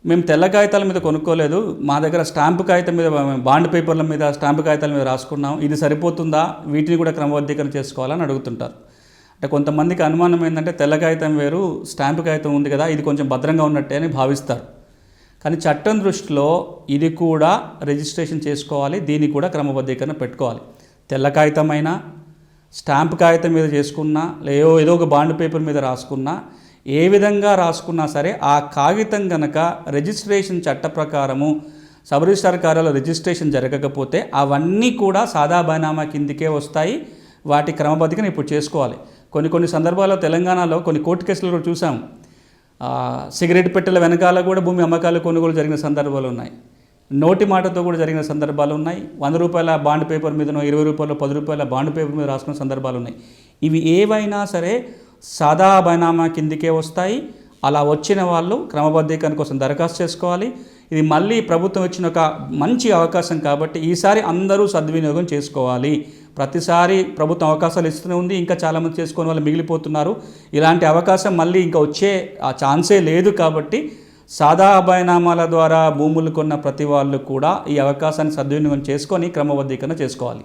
మేము తెల్ల కాగితాల మీద కొనుక్కోలేదు, మా దగ్గర స్టాంపు కాగితం మీద, బాండ్ పేపర్ల మీద, స్టాంపు కాగితాల మీద రాసుకున్నాం, ఇది సరిపోతుందా, వీటిని కూడా క్రమబద్ధీకరణ చేసుకోవాలని అడుగుతుంటారు. అంటే కొంతమందికి అనుమానం ఏంటంటే తెల్ల కాగితం వేరు, స్టాంపు కాగితం ఉంది కదా, ఇది కొంచెం భద్రంగా ఉన్నట్టే అని భావిస్తారు. కానీ చట్టం దృష్టిలో ఇది కూడా రిజిస్ట్రేషన్ చేసుకోవాలి, దీన్ని కూడా క్రమబద్ధీకరణ పెట్టుకోవాలి. తెల్ల కాగితమైనా, స్టాంపు కాగితం మీద చేసుకున్నా, ఏదో ఒక బాండ్ పేపర్ మీద రాసుకున్నా, ఏ విధంగా రాసుకున్నా సరే ఆ కాగితం గనక రిజిస్ట్రేషన్ చట్ట ప్రకారము సబ్ రిజిస్ట్రార్ కార్యాలయంలో రిజిస్ట్రేషన్ జరగకపోతే అవన్నీ కూడా సాదా బైనామా కిందికే వస్తాయి. వాటి క్రమబద్ధీకరణ ఇప్పుడు చేసుకోవాలి. కొన్ని సందర్భాల్లో తెలంగాణలో కొన్ని కోర్టు కేసులు కూడా చూసాం. సిగరెట్ పెట్టెల వెనకాల కూడా భూమి అమ్మకాలు కొనుగోలు జరిగిన సందర్భాలు ఉన్నాయి. నోటి మాటతో కూడా జరిగిన సందర్భాలు ఉన్నాయి. 100 రూపాయల బాండ్ పేపర్ మీదనో, 20 రూపాయలు, 10 రూపాయల బాండ్ పేపర్ మీద రాసుకున్న సందర్భాలు ఉన్నాయి. ఇవి ఏవైనా సరే సాదా బైనామా కిందికే వస్తాయి. అలా వచ్చిన వాళ్ళు క్రమబద్ధీకరణ కోసం దరఖాస్తు చేసుకోవాలి. ఇది మళ్ళీ ప్రభుత్వం ఇచ్చిన ఒక మంచి అవకాశం కాబట్టి ఈసారి అందరూ సద్వినియోగం చేసుకోవాలి. ప్రతిసారి ప్రభుత్వం అవకాశాలు ఇస్తూనే ఉంది, ఇంకా చాలామంది చేసుకునే వాళ్ళు మిగిలిపోతున్నారు. ఇలాంటి అవకాశం మళ్ళీ ఇంకా వచ్చే ఆ ఛాన్సే లేదు. కాబట్టి సాదా బైనామాల ద్వారా భూములు కొన్న ప్రతి వాళ్ళు కూడా ఈ అవకాశాన్ని సద్వినియోగం చేసుకొని క్రమబద్ధీకరణ చేసుకోవాలి.